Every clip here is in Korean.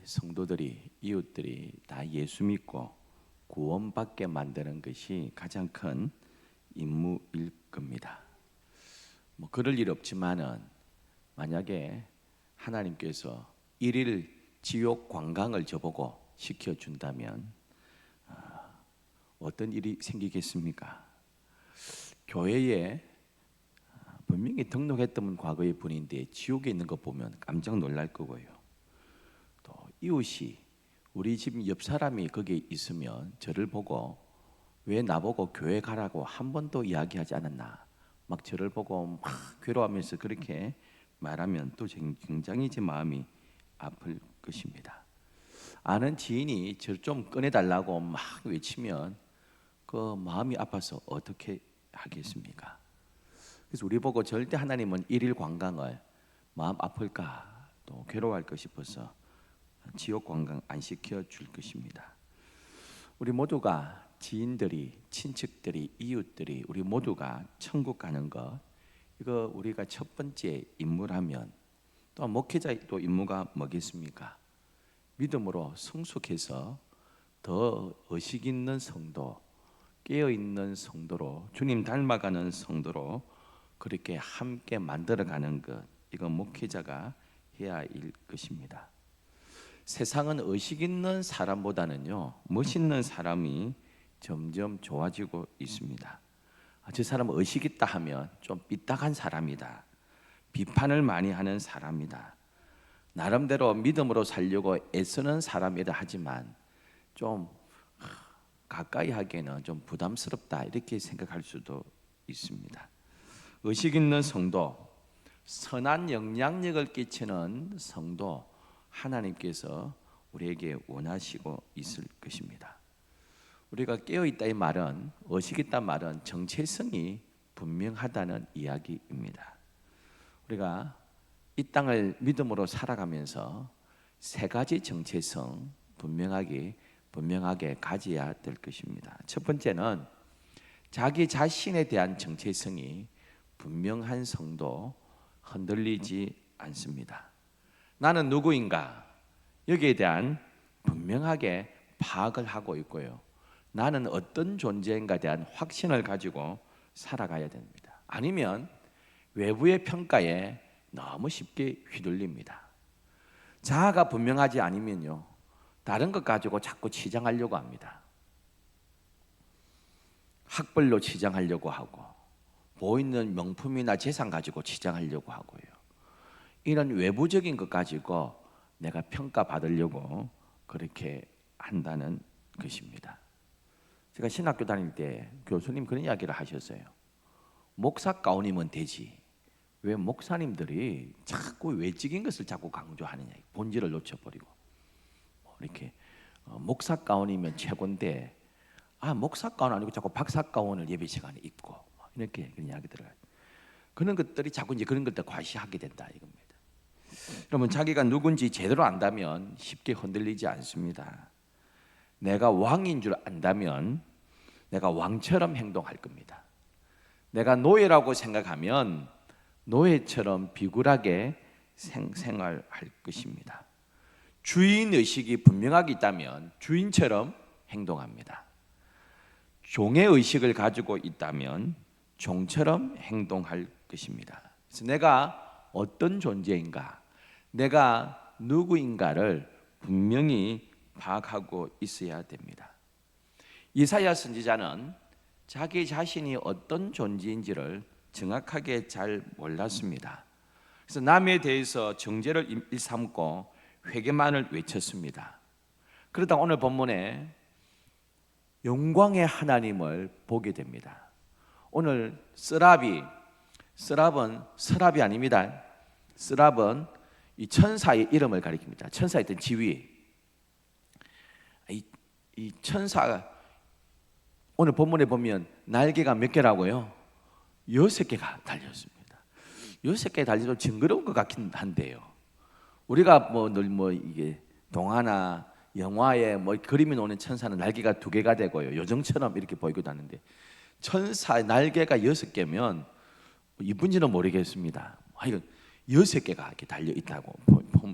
성도들이, 이웃들이 다 예수 믿고 구원받게 만드는 것이 가장 큰 임무일 겁니다. 그럴 일 없지만은 만약에 하나님께서 일일 지옥 관광을 저보고 시켜준다면 어떤 일이 생기겠습니까? 교회에 분명히 등록했던 과거의 분인데 지옥에 있는 거 보면 깜짝 놀랄 거고요. 또 이웃이 우리 집 옆 사람이 거기에 있으면 저를 보고 왜 나보고 교회 가라고 한 번도 이야기하지 않았나, 막 저를 보고 막 괴로워하면서 그렇게 말하면 또 굉장히 제 마음이 아플 것입니다. 아는 지인이 저를 좀 꺼내달라고 막 외치면 그 마음이 아파서 어떻게 하겠습니까? 그래서 우리 보고 절대 하나님은 일일 관광을 마음 아플까 또 괴로워할까 싶어서 지옥 관광 안 시켜줄 것입니다. 우리 모두가, 지인들이, 친척들이, 이웃들이 우리 모두가 천국 가는 것, 이거 우리가 첫 번째 임무라면 또 목회자의 또 임무가 뭐겠습니까? 믿음으로 성숙해서 더 의식 있는 성도, 깨어있는 성도로, 주님 닮아가는 성도로 그렇게 함께 만들어가는 것, 이건 목회자가 해야 할 것입니다. 세상은 의식 있는 사람보다는요, 멋있는 사람이 점점 좋아지고 있습니다. 저 사람은 의식 있다 하면 좀 삐딱한 사람이다, 비판을 많이 하는 사람이다, 나름대로 믿음으로 살려고 애쓰는 사람이다 하지만 좀 가까이 하기에는 좀 부담스럽다, 이렇게 생각할 수도 있습니다. 의식 있는 성도, 선한 영향력을 끼치는 성도, 하나님께서 우리에게 원하시고 있을 것입니다. 우리가 깨어있다 이 말은, 의식 있다 말은 정체성이 분명하다는 이야기입니다. 우리가 이 땅을 믿음으로 살아가면서 세 가지 정체성 분명하게 가져야 될 것입니다. 첫 번째는 자기 자신에 대한 정체성이 분명한 성도, 흔들리지 않습니다. 나는 누구인가? 여기에 대한 분명하게 파악을 하고 있고요. 나는 어떤 존재인가에 대한 확신을 가지고 살아가야 됩니다. 아니면 외부의 평가에 너무 쉽게 휘둘립니다. 자아가 분명하지 않으면요, 다른 것 가지고 자꾸 치장하려고 합니다. 학벌로 치장하려고 하고, 보이는 명품이나 재산 가지고 치장하려고 하고요. 이런 외부적인 것 가지고 내가 평가받으려고 그렇게 한다는 것입니다. 제가 신학교 다닐 때 교수님 그런 이야기를 하셨어요. 목사 가운이면 되지, 왜 목사님들이 자꾸 외적인 것을 자꾸 강조하느냐, 본질을 놓쳐버리고 이렇게 목사 가운이면 최고인데, 목사 가운 아니고 자꾸 박사 가운을 예배 시간에 입고 이렇게 그런 이야기들을, 그런 것들이 자꾸 이제 그런 것들 과시하게 된다 이겁니다. 여러분, 자기가 누군지 제대로 안다면 쉽게 흔들리지 않습니다. 내가 왕인 줄 안다면 내가 왕처럼 행동할 겁니다. 내가 노예라고 생각하면 노예처럼 비굴하게 생활할 것입니다. 주인의식이 분명하게 있다면 주인처럼 행동합니다. 종의 의식을 가지고 있다면 종처럼 행동할 것입니다. 그래서 내가 어떤 존재인가, 내가 누구인가를 분명히 파악하고 있어야 됩니다. 이사야 선지자는 자기 자신이 어떤 존재인지를 정확하게 잘 몰랐습니다. 그래서 남에 대해서 정죄를 일삼고 회개만을 외쳤습니다. 그러다 오늘 본문에 영광의 하나님을 보게 됩니다. 오늘 서랍은 서랍이 아닙니다. 서랍은 이 천사의 이름을 가리킵니다. 천사의 어떤 지위. 이 천사가 오늘 본문에 보면 날개가 몇 개라고요? 6개가 달렸습니다. 6개 달려도 징그러운 것 같긴 한데요. 우리가 늘 이게 동화나 영화에 그림이 나오는 천사는 날개가 2개가 되고요, 요정처럼 이렇게 보이기도 하는데, 천사의 날개가 6개면 이쁜지는 모르겠습니다. 이건 6개가 이렇게 달려 있다고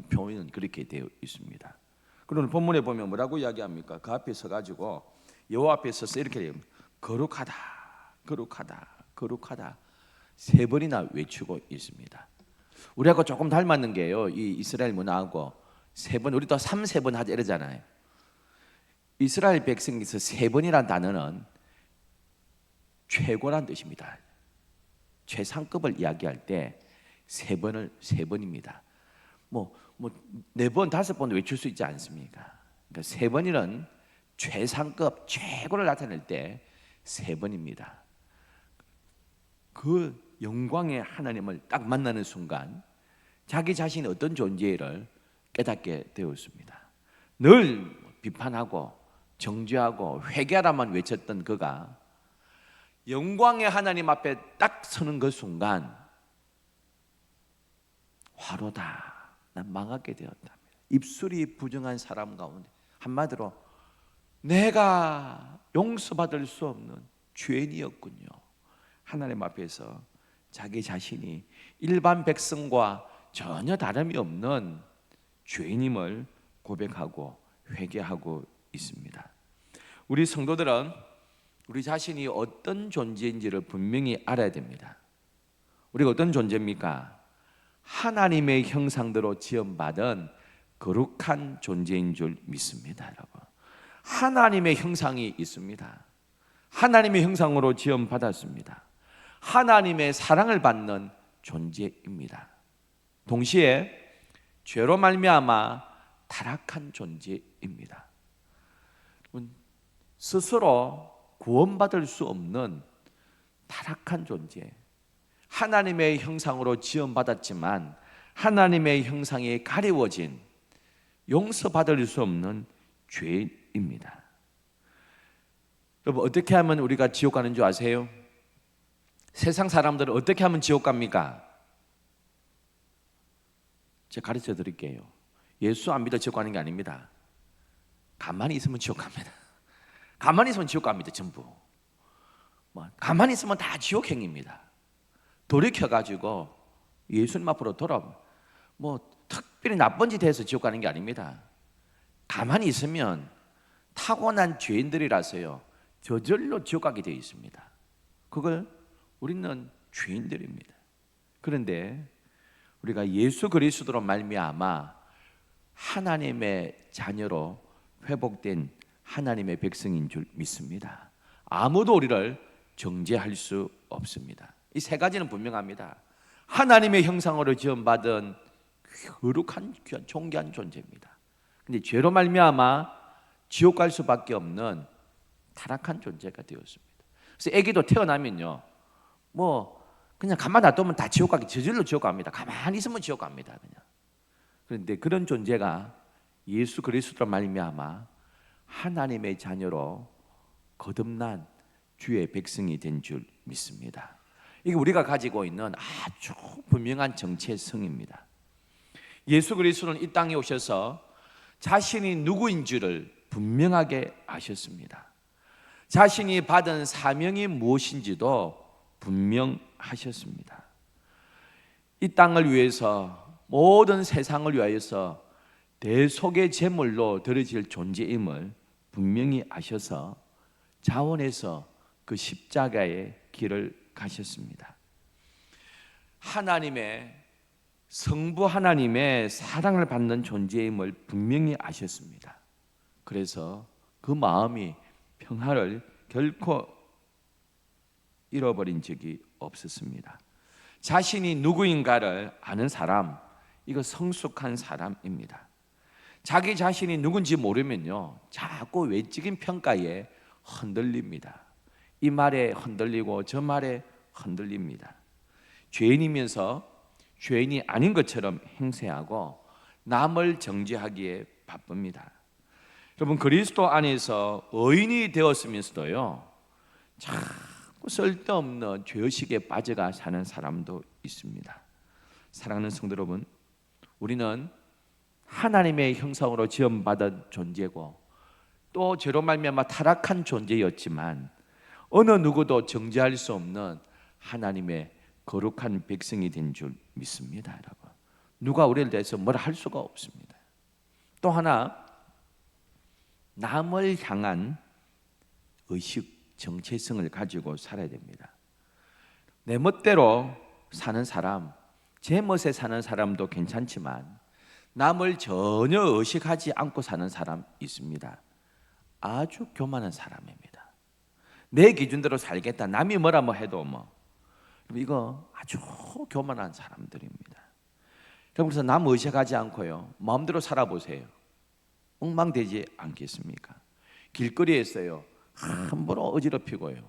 표현은 그렇게 되어 있습니다. 그러면 본문에 보면 뭐라고 이야기합니까? 그 앞에 서가지고 여호와 앞에 서서 이렇게 해요. 거룩하다, 거룩하다, 거룩하다 3번이나 외치고 있습니다. 우리하고 조금 닮았는 게요, 이 이스라엘 문화하고 3번, 우리도 3번 하자 이러잖아요. 이스라엘 백성에서 3번이라는 단어는 최고란 뜻입니다. 최상급을 이야기할 때 3번입니다. 뭐 4번, 5번 외칠 수 있지 않습니까? 그러니까 3번이는 최상급, 최고를 나타낼 때 3번입니다. 그 영광의 하나님을 딱 만나는 순간 자기 자신이 어떤 존재를 깨닫게 되었습니다. 늘 비판하고 정죄하고 회개하라만 외쳤던 그가 영광의 하나님 앞에 딱 서는 그 순간 화로다, 난 망하게 되었다. 입술이 부정한 사람 가운데 한마디로 내가 용서받을 수 없는 죄인이었군요. 하나님 앞에서 자기 자신이 일반 백성과 전혀 다름이 없는 죄인임을 고백하고 회개하고 있습니다. 우리 성도들은 우리 자신이 어떤 존재인지를 분명히 알아야 됩니다. 우리가 어떤 존재입니까? 하나님의 형상대로 지음받은 거룩한 존재인 줄 믿습니다, 여러분. 하나님의 형상이 있습니다. 하나님의 형상으로 지음받았습니다. 하나님의 사랑을 받는 존재입니다. 동시에 죄로 말미암아 타락한 존재입니다. 스스로 구원받을 수 없는 타락한 존재, 하나님의 형상으로 지음받았지만 하나님의 형상이 가리워진 용서받을 수 없는 죄입니다. 여러분, 어떻게 하면 우리가 지옥 가는 줄 아세요? 세상 사람들은 어떻게 하면 지옥 갑니까? 제가 가르쳐 드릴게요. 예수 안 믿어 지옥 가는 게 아닙니다. 가만히 있으면 지옥 갑니다. 가만히 있으면 지옥 갑니다. 전부. 가만히 있으면 다 지옥행입니다. 돌이켜가지고 예수님 앞으로 특별히 나쁜 짓 해서 지옥 가는 게 아닙니다. 가만히 있으면 타고난 죄인들이라서요, 저절로 지옥 가게 되어 있습니다. 그걸 우리는 죄인들입니다. 그런데 우리가 예수 그리스도로 말미암아 하나님의 자녀로 회복된 하나님의 백성인 줄 믿습니다. 아무도 우리를 정죄할 수 없습니다. 이 3가지는 분명합니다. 하나님의 형상으로 지음받은 거룩한 귀한 존귀한 존재입니다. 근데 죄로 말미암아 지옥 갈 수밖에 없는 타락한 존재가 되었습니다. 그래서 아기도 태어나면요, 그냥 가만 놔두면 다 지옥 가기, 저절로 지옥 갑니다. 가만히 있으면 지옥 갑니다, 그냥. 그런데 그런 존재가 예수 그리스도로 말미암아 하나님의 자녀로 거듭난 주의 백성이 된 줄 믿습니다. 이게 우리가 가지고 있는 아주 분명한 정체성입니다. 예수 그리스도는 이 땅에 오셔서 자신이 누구인 줄을 분명하게 아셨습니다. 자신이 받은 사명이 무엇인지도 분명하셨습니다. 이 땅을 위해서, 모든 세상을 위하여서 대속의 제물로 드려질 존재임을 분명히 아셔서 자원해서 그 십자가의 길을 가셨습니다. 하나님의 성부 하나님의 사랑을 받는 존재임을 분명히 아셨습니다. 그래서 그 마음이 평화를 결코 잃어버린 적이 없었습니다. 자신이 누구인가를 아는 사람, 이거 성숙한 사람입니다. 자기 자신이 누군지 모르면요, 자꾸 외적인 평가에 흔들립니다. 이 말에 흔들리고 저 말에 흔들립니다. 죄인이면서 죄인이 아닌 것처럼 행세하고 남을 정죄하기에 바쁩니다. 여러분, 그리스도 안에서 의인이 되었으면서도요, 자꾸 쓸데없는 죄의식에 빠져가 사는 사람도 있습니다. 사랑하는 성도 여러분, 우리는 하나님의 형상으로 지음받은 존재고 또 죄로 말미암아 타락한 존재였지만 어느 누구도 정죄할 수 없는 하나님의 거룩한 백성이 된 줄 믿습니다, 여러분. 누가 우리를 대해서 뭐라 할 수가 없습니다. 또 하나, 남을 향한 의식, 정체성을 가지고 살아야 됩니다. 내 멋대로 사는 사람, 제 멋에 사는 사람도 괜찮지만 남을 전혀 의식하지 않고 사는 사람 있습니다. 아주 교만한 사람입니다. 내 기준대로 살겠다, 남이 뭐라 뭐 해도 이거 아주 교만한 사람들입니다. 그래서 남 의식하지 않고요, 마음대로 살아보세요. 엉망되지 않겠습니까? 길거리에서요 함부로 어지럽히고요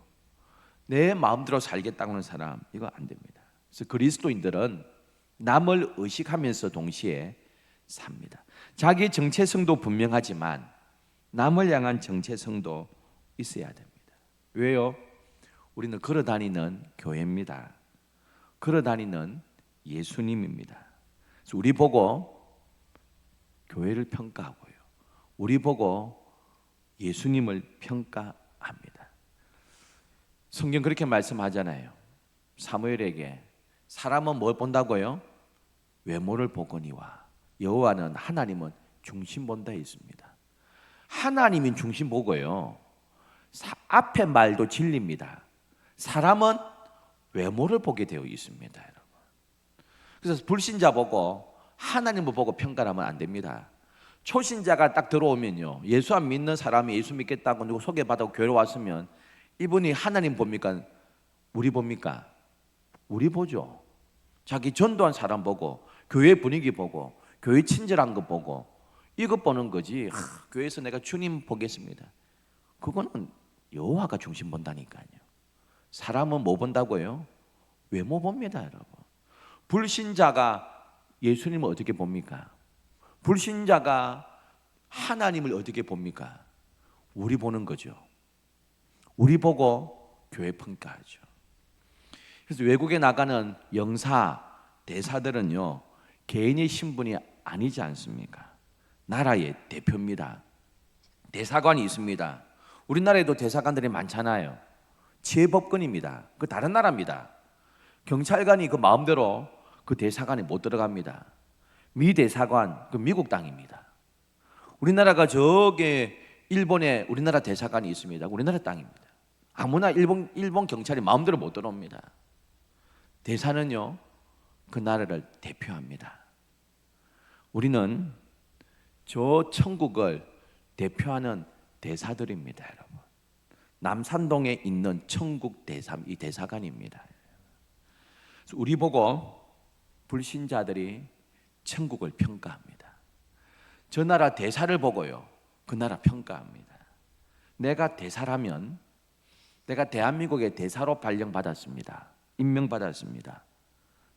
내 마음대로 살겠다는 사람, 이거 안 됩니다. 그래서 그리스도인들은 남을 의식하면서 동시에 삽니다. 자기 정체성도 분명하지만 남을 향한 정체성도 있어야 됩니다. 왜요? 우리는 걸어다니는 교회입니다. 걸어다니는 예수님입니다. 그래서 우리 보고 교회를 평가하고요, 우리 보고 예수님을 평가합니다. 성경 그렇게 말씀하잖아요. 사무엘에게 사람은 뭘 본다고요? 외모를 보거니와 여호와는, 하나님은 중심 본다 했습니다. 하나님이 중심 보고요, 앞에 말도 진리입니다. 사람은 외모를 보게 되어 있습니다, 여러분. 그래서 불신자 보고 하나님을 보고 평가를 하면 안 됩니다. 초신자가 딱 들어오면요, 예수 안 믿는 사람이 예수 믿겠다고 누구 소개받아서 교회 왔으면 이분이 하나님 봅니까? 우리 봅니까? 우리 보죠. 자기 전도한 사람 보고, 교회 분위기 보고, 교회 친절한 거 보고, 이것 보는 거지. 교회에서 내가 주님 보겠습니다, 그거는 여호와가 중심 본다니까요. 사람은 뭐 본다고요? 외모 봅니다, 여러분. 불신자가 예수님을 어떻게 봅니까? 불신자가 하나님을 어떻게 봅니까? 우리 보는 거죠. 우리 보고 교회 평가하죠. 그래서 외국에 나가는 영사, 대사들은요 개인의 신분이 아니지 않습니까? 나라의 대표입니다. 대사관이 있습니다. 우리나라에도 대사관들이 많잖아요. 지혜법권입니다. 그 다른 나라입니다. 경찰관이 그 마음대로 그 대사관에 못 들어갑니다. 미 대사관, 그 미국 땅입니다. 우리나라가 저게 일본에 우리나라 대사관이 있습니다. 우리나라 땅입니다. 아무나 일본 경찰이 마음대로 못 들어옵니다. 대사는요 그 나라를 대표합니다. 우리는 저 천국을 대표하는 대사들입니다, 여러분. 남산동에 있는 천국 대사, 이 대사관입니다. 그래서 우리 보고 불신자들이 천국을 평가합니다. 저 나라 대사를 보고요 그 나라 평가합니다. 내가 대사라면, 내가 대한민국의 대사로 발령받았습니다. 임명받았습니다.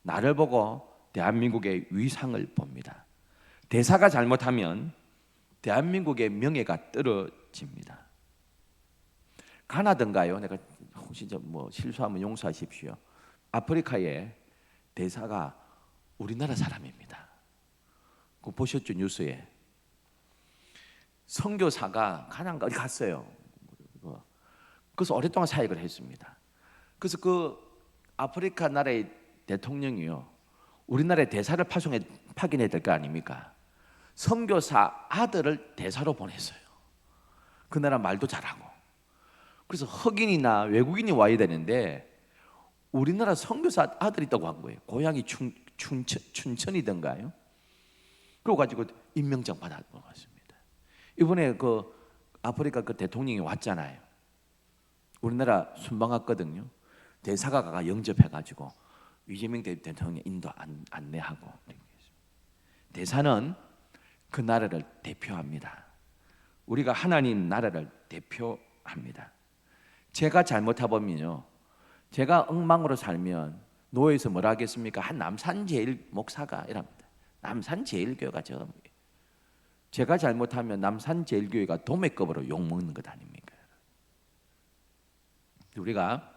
나를 보고 대한민국의 위상을 봅니다. 대사가 잘못하면 대한민국의 명예가 떨어집니다. 가나든가요? 내가 혹시 실수하면 용서하십시오. 아프리카의 대사가 우리나라 사람입니다. 그거 보셨죠? 뉴스에. 선교사가 가나인가 어디 갔어요. 그래서 오랫동안 사역을 했습니다. 그래서 그 아프리카 나라의 대통령이요 우리나라에 대사를 파견해야 될 거 아닙니까? 선교사 아들을 대사로 보냈어요. 그 나라 말도 잘하고. 그래서 흑인이나 외국인이 와야 되는데 우리나라 선교사 아들이 있다고 한 거예요. 고향이 춘천이던가요? 그거 가지고 임명장 받았습니다. 이번에 그 아프리카 그 대통령이 왔잖아요. 우리나라 순방 왔거든요. 대사가 가가 영접해가지고 이재명 대통령 인도 안내하고. 대사는 그 나라를 대표합니다. 우리가 하나님 나라를 대표합니다. 제가 잘못해보면요, 제가 엉망으로 살면 노예에서 뭐라 하겠습니까? 한 남산제일 목사가 이랍니다. 남산제일교회가 제가 잘못하면 남산제일교회가 도매급으로 욕먹는 것 아닙니까? 우리가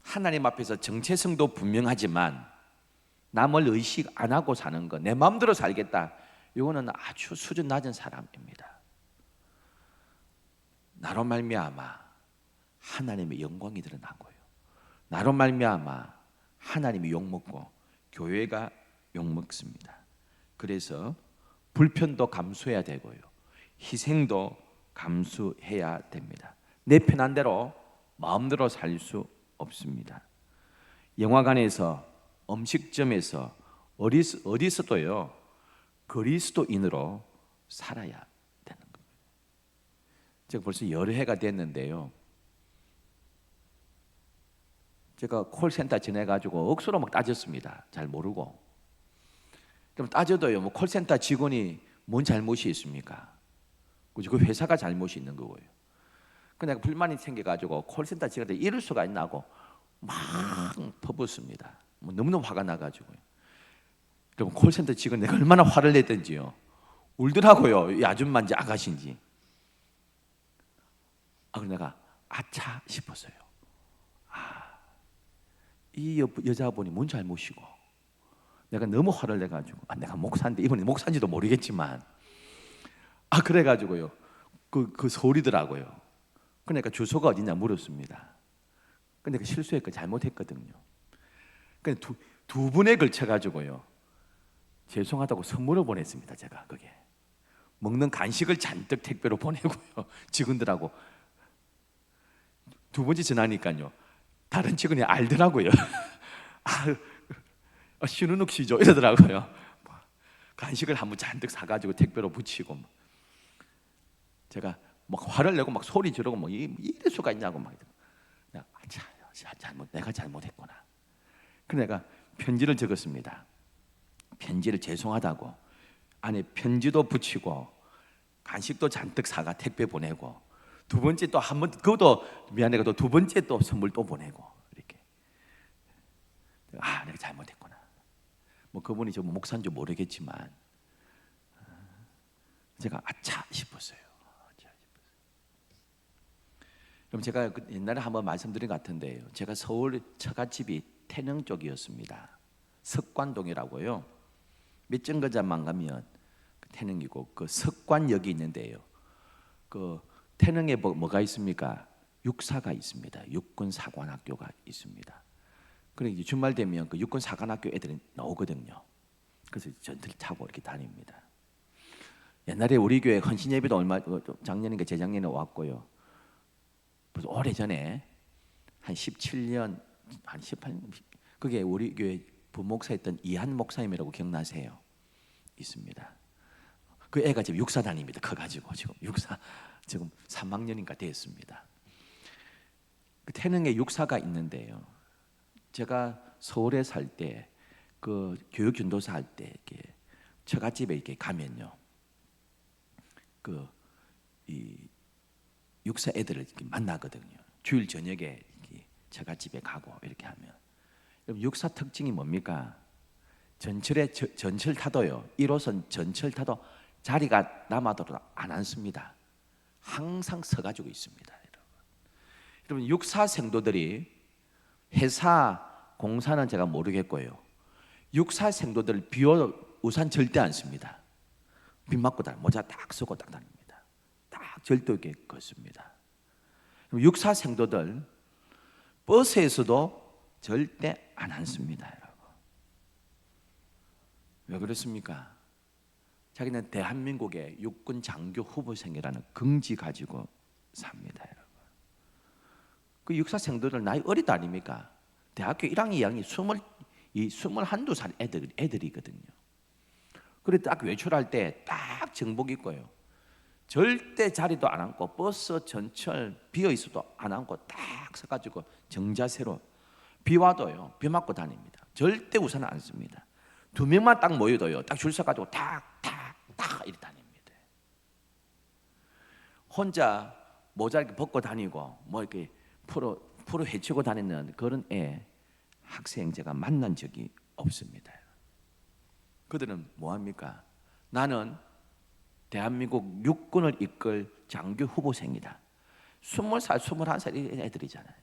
하나님 앞에서 정체성도 분명하지만 남을 의식 안 하고 사는 것, 내 마음대로 살겠다, 이거는 아주 수준 낮은 사람입니다. 나로 말미암아 하나님의 영광이 드러나고요, 나로 말미암아 하나님이 욕먹고 교회가 욕먹습니다. 그래서 불편도 감수해야 되고요, 희생도 감수해야 됩니다. 내 편한 대로 마음대로 살 수 없습니다. 영화관에서, 음식점에서, 어디서도요 그리스도인으로 살아야 되는 거예요. 제가 벌써 여러 해가 됐는데요, 제가 콜센터 지내가지고 억수로 막 따졌습니다. 잘 모르고. 그럼 따져도요, 뭐 콜센터 직원이 뭔 잘못이 있습니까? 그죠? 그 회사가 잘못이 있는 거고요. 그 내가 불만이 생겨가지고 콜센터 직원들 이럴 수가 있나고 막 퍼붓습니다. 뭐 너무너무 화가 나가지고요. 그럼 콜센터 직원 내가 얼마나 화를 냈던지요. 울더라고요. 이 아줌마인지 아가씨인지. 그래서 내가 아차 싶었어요. 이 여자분이 뭔 잘못이고, 내가 너무 화를 내가지고, 내가 목사인데, 이분이 목사인지도 모르겠지만, 그래가지고요, 그 서울이더라고요. 그러니까 주소가 어디냐 물었습니다. 근데 그 실수했고 잘못했거든요. 근데 두 분에 걸쳐가지고요, 죄송하다고 선물을 보냈습니다. 제가 그게 먹는 간식을 잔뜩 택배로 보내고요, 직원들하고. 두 번째 전화니까요, 다른 직원이 알더라고요. 신우욱 씨죠 이러더라고요. 간식을 한번 잔뜩 사가지고 택배로 붙이고, 제가 막 화를 내고 막 소리 지르고 뭐 이럴 수가 있냐고 막. 내가 잘못했구나. 그래서 내가 편지를 적었습니다. 편지를 죄송하다고, 안에 편지도 붙이고 간식도 잔뜩 사가 택배 보내고, 두 번째 또 한 번, 그것도 미안해가 또 두 번째 또 선물 또 보내고, 이렇게. 내가 잘못했구나. 뭐 그분이 저 목사인 줄 모르겠지만 제가 아차 싶었어요. 그럼 제가 옛날에 한번 말씀드린 것 같은데요, 제가 서울 처갓집이 태릉 쪽이었습니다. 석관동이라고요. 몇 정거장만 가면 태릉이고, 그 석관역이 있는데요, 그 태릉에 뭐가 있습니까? 육사가 있습니다. 육군사관학교가 있습니다. 그러니까 주말 되면 그 육군사관학교 애들이 나오거든요. 그래서 전투를 타고 이렇게 다닙니다. 옛날에 우리 교회 헌신예배도 작년인가 재작년에 왔고요. 벌써 오래전에 한 17년, 한 18년, 그게 우리 교회 부목사였던 이한 목사님이라고 기억나세요? 있습니다. 그 애가 지금 육사 다닙니다. 커가지고 지금 육사 지금 3학년인가 됐습니다. 그 태릉에 육사가 있는데요, 제가 서울에 살 때 그 교육전도사 할 때 이렇게 처갓집에 이렇게 가면요, 이 육사 애들을 이렇게 만나거든요. 주일 저녁에 이렇게 처갓집에 가고 이렇게 하면. 육사 특징이 뭡니까? 전철 타도요, 1호선 전철 타도 자리가 남아도록 안 앉습니다. 항상 서가지고 있습니다. 여러분, 육사 생도들이, 회사 공사는 제가 모르겠고요, 육사 생도들 우산 절대 안 씁니다. 비 맞고 모자 딱 쓰고 딱 다닙니다. 딱 절도 있게 걷습니다. 육사 생도들 버스에서도 절대 안 앉습니다. 여러분. 왜 그렇습니까? 자기는 대한민국의 육군 장교 후보생이라는 긍지 가지고 삽니다. 여러분. 그 육사생들은 나이 어리다 아닙니까? 대학교 1학년, 2학년 21살 애들이거든요. 그래 딱 외출할 때 딱 정복 입고요, 절대 자리도 안 앉고, 버스 전철 비어 있어도 안 앉고 딱 서가지고 정자세로, 비 와도요 비 맞고 다닙니다. 절대 우산 안 씁니다. 두 명만 딱 모여도요 딱 줄 서가지고 딱 이렇게 다닙니다. 혼자 모자 이렇게 벗고 다니고 뭐 이렇게 프로 헤치고 다니는 그런 학생 제가 만난 적이 없습니다. 그들은 뭐 합니까? 나는 대한민국 육군을 이끌 장교 후보생이다. 20살, 21살 애들이잖아요.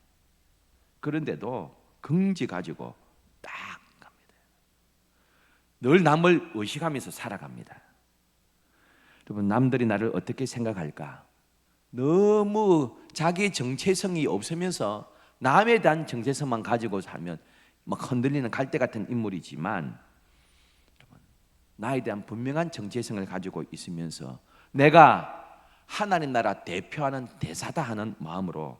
그런데도 긍지 가지고 딱 갑니다. 늘 남을 의식하면서 살아갑니다. 여러분, 남들이 나를 어떻게 생각할까? 너무 자기 정체성이 없으면서 남에 대한 정체성만 가지고 살면 막 흔들리는 갈대 같은 인물이지만, 나에 대한 분명한 정체성을 가지고 있으면서 내가 하나님 나라 대표하는 대사다 하는 마음으로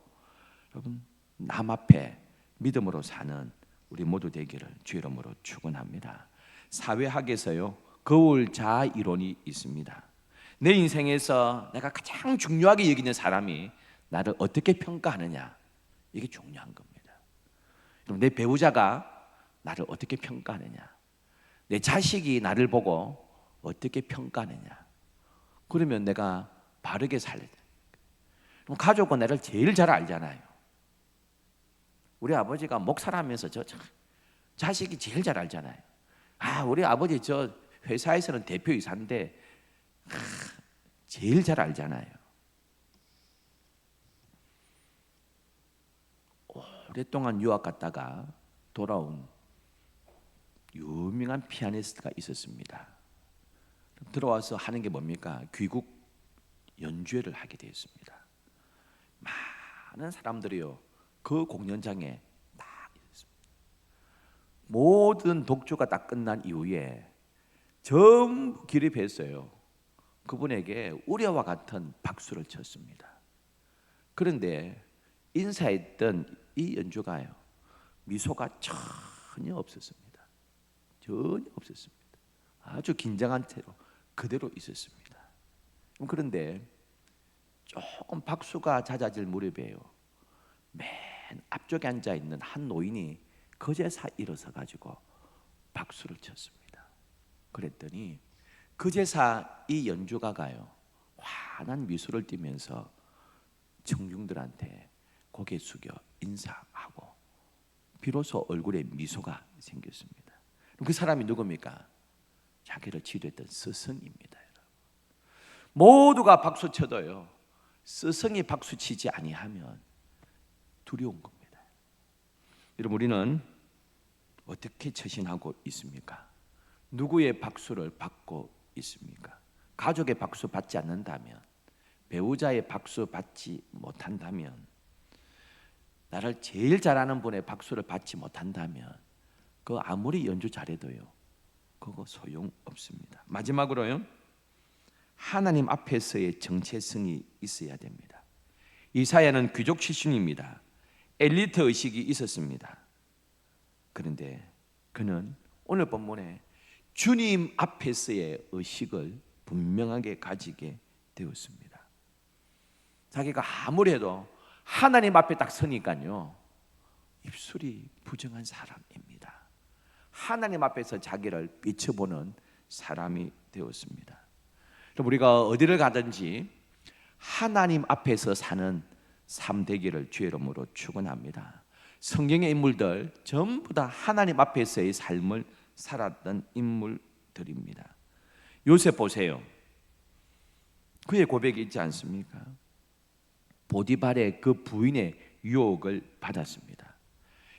여러분 남 앞에 믿음으로 사는 우리 모두 되기를 주의 이름으로 축원합니다. 사회학에서요 거울자 이론이 있습니다. 내 인생에서 내가 가장 중요하게 여기는 사람이 나를 어떻게 평가하느냐, 이게 중요한 겁니다. 그럼 내 배우자가 나를 어떻게 평가하느냐, 내 자식이 나를 보고 어떻게 평가하느냐, 그러면 내가 바르게 살아야 돼. 그럼 가족은 나를 제일 잘 알잖아요. 우리 아버지가 목사라면서 저 자식이 제일 잘 알잖아요. 우리 아버지 저 회사에서는 대표이사인데 제일 잘 알잖아요. 오랫동안 유학 갔다가 돌아온 유명한 피아니스트가 있었습니다. 들어와서 하는 게 뭡니까? 귀국 연주회를 하게 되었습니다. 많은 사람들이요 그 공연장에 딱 있었습니다. 모든 독주가 다 끝난 이후에 전부 기립했어요. 그분에게 우려와 같은 박수를 쳤습니다. 그런데 인사했던 이 연주가요 미소가 전혀 없었습니다. 전혀 없었습니다. 아주 긴장한 채로 그대로 있었습니다. 그런데 조금 박수가 잦아질 무렵에요 맨 앞쪽에 앉아 있는 한 노인이 그제서 일어서 가지고 박수를 쳤습니다. 그랬더니 그제서 이 연주가가요 환한 미소를 띠면서 청중들한테 고개 숙여 인사하고 비로소 얼굴에 미소가 생겼습니다. 그 사람이 누굽니까? 자기를 치료했던 스승입니다. 모두가 박수 쳐도요 스승이 박수 치지 아니하면 두려운 겁니다. 여러분 우리는 어떻게 처신하고 있습니까? 누구의 박수를 받고 있습니까? 가족의 박수 받지 않는다면, 배우자의 박수 받지 못한다면, 나를 제일 잘하는 분의 박수를 받지 못한다면 그 아무리 연주 잘해도요 그거 소용없습니다. 마지막으로요 하나님 앞에서의 정체성이 있어야 됩니다. 이사야는 귀족 출신입니다. 엘리트 의식이 있었습니다. 그런데 그는 오늘 본문에 주님 앞에서의 의식을 분명하게 가지게 되었습니다. 자기가 아무리 해도 하나님 앞에 딱 서니까요 입술이 부정한 사람입니다. 하나님 앞에서 자기를 비춰보는 사람이 되었습니다. 우리가 어디를 가든지 하나님 앞에서 사는 삶 되기를 주의 이름으로 축원합니다. 성경의 인물들 전부 다 하나님 앞에서의 삶을 살았던 인물들입니다. 요셉 보세요. 그의 고백이 있지 않습니까? 보디발의 그 부인의 유혹을 받았습니다.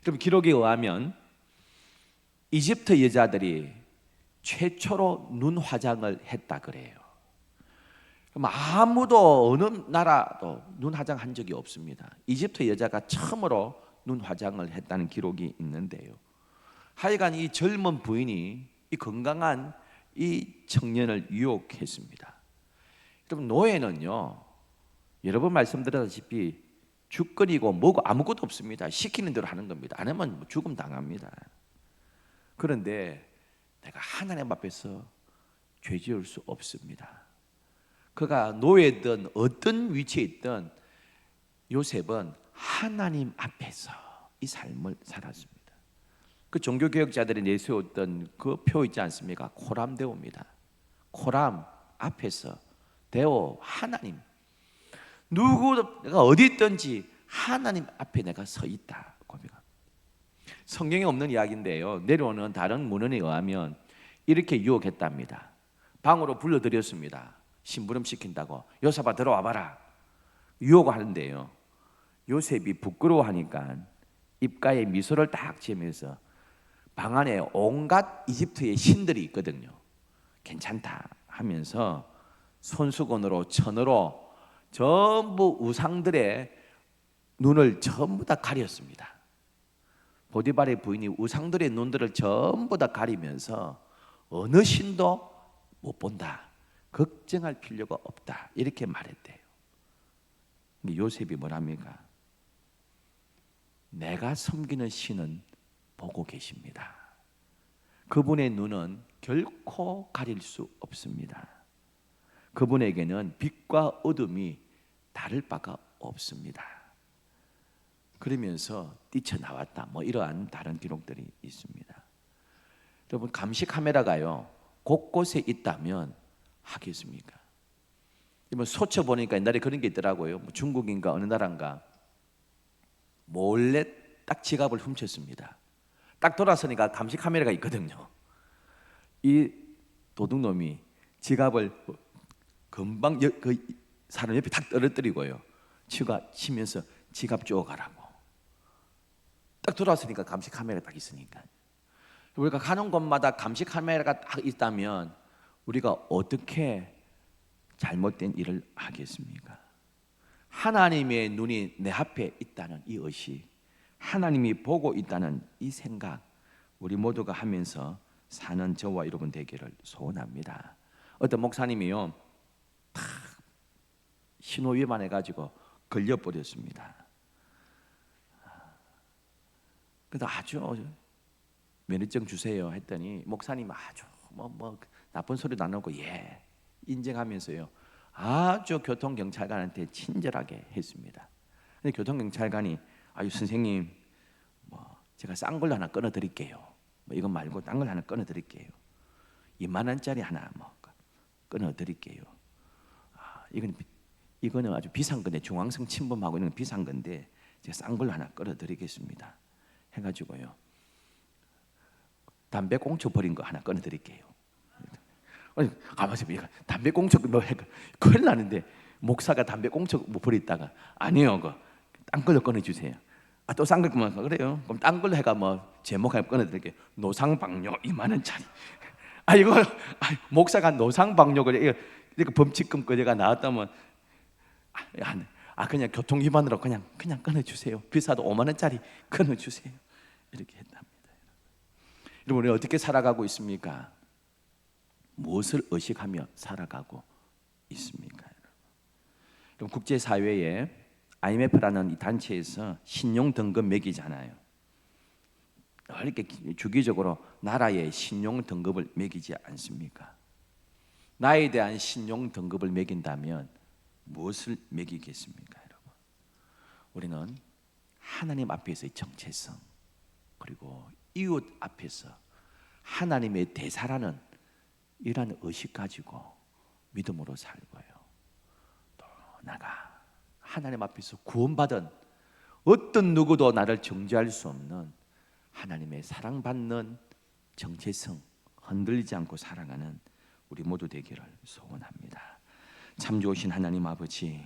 여러분 기록에 의하면 이집트 여자들이 최초로 눈 화장을 했다 그래요. 아무도 어느 나라도 눈 화장한 적이 없습니다. 이집트 여자가 처음으로 눈 화장을 했다는 기록이 있는데요. 하여간 이 젊은 부인이 이 건강한 이 청년을 유혹했습니다. 여러분 노예는요 여러 번 말씀드렸다시피 죽거리고 뭐고 아무것도 없습니다. 시키는 대로 하는 겁니다. 안 하면 죽음 당합니다. 그런데 내가 하나님 앞에서 죄 지을 수 없습니다. 그가 노예든 어떤 위치에 있든 요셉은 하나님 앞에서 이 삶을 살았습니다. 그 종교개혁자들이 내세웠던 그 표 있지 않습니까? 코람 데오입니다. 코람 앞에서 데오 하나님, 누구가 어디 있든지 하나님 앞에 내가 서 있다 고백합니다. 성경에 없는 이야기인데요 내려오는 다른 문헌에 의하면 이렇게 유혹했답니다. 방으로 불러들였습니다. 심부름 시킨다고. 요셉아 들어와 봐라. 유혹하는데요 요셉이 부끄러워하니까 입가에 미소를 딱 지으면서 방 안에 온갖 이집트의 신들이 있거든요. 괜찮다 하면서 손수건으로 천으로 전부 우상들의 눈을 전부 다 가렸습니다. 보디발의 부인이 우상들의 눈들을 전부 다 가리면서 어느 신도 못 본다. 걱정할 필요가 없다 이렇게 말했대요. 근데 요셉이 뭐랍니까? 내가 섬기는 신은 보고 계십니다. 그분의 눈은 결코 가릴 수 없습니다. 그분에게는 빛과 어둠이 다를 바가 없습니다. 그러면서 뛰쳐나왔다. 뭐 이러한 다른 기록들이 있습니다. 여러분, 감시 카메라가요 곳곳에 있다면 하겠습니까? 이번 소처 보니까 옛날에 그런 게 있더라고요. 뭐 중국인가 어느 나라인가 몰래 딱 지갑을 훔쳤습니다. 딱 돌아서니까 감시 카메라가 있거든요. 이 도둑놈이 지갑을 금방 그 사람 옆에 탁 떨어뜨리고요, 치면서 지갑 쪼가라고. 딱 돌아서니까 감시 카메라가 딱 있으니까. 우리가 가는 곳마다 감시 카메라가 딱 있다면 우리가 어떻게 잘못된 일을 하겠습니까? 하나님의 눈이 내 앞에 있다는 이 의식, 하나님이 보고 있다는 이 생각, 우리 모두가 하면서 사는 저와 여러분 되기를 소원합니다. 어떤 목사님이요 탁 신호 위반해가지고 걸려버렸습니다. 그래서 아주 면허증 주세요 했더니 목사님 아주 뭐 나쁜 소리도 안 하고 예 인정하면서요 아주 교통경찰관한테 친절하게 했습니다. 근데 교통경찰관이 아유 선생님 뭐 제가 싼 걸로 하나 끊어 드릴게요. 뭐 이건 말고 딴 걸 하나 끊어 드릴게요. 2만 원짜리 하나 뭐 끊어 드릴게요. 이거는 아주 비싼 건데 중앙성 침범하고 있는 비싼 건데 제가 싼 걸로 하나 끊어 드리겠습니다. 해가지고요 담배 꽁초 버린 거 하나 끊어 드릴게요. 가만히 있어. 담배 꽁초 뭐 큰일 나는데 목사가 담배 꽁초 뭐 버리다가 아니요, 딴 걸로 끊어 주세요. 또 싼 걸 끊어 그래요. 그럼 딴 걸로 해가 뭐 제목하고 끊어 드릴게요. 노상방뇨 2만 원짜리. 목사가 노상방뇨를 이렇게 범칙금 거래가 나왔다면 그냥 교통 위반으로 그냥 끊어 주세요. 비싸도 5만 원짜리 끊어 주세요. 이렇게 했답니다. 여러분, 우리 어떻게 살아가고 있습니까? 무엇을 의식하며 살아가고 있습니까? 그럼 국제사회에 IMF라는 이 단체에서 신용 등급 매기잖아요. 이렇게 주기적으로 나라의 신용 등급을 매기지 않습니까? 나에 대한 신용 등급을 매긴다면 무엇을 매기겠습니까, 여러분? 우리는 하나님 앞에서의 정체성, 그리고 이웃 앞에서 하나님의 대사라는 이러한 의식 가지고 믿음으로 살고요. 또 나가 하나님 앞에서 구원받은 어떤 누구도 나를 정죄할 수 없는 하나님의 사랑받는 정체성, 흔들리지 않고 살아가는 우리 모두 되기를 소원합니다. 참 좋으신 하나님 아버지,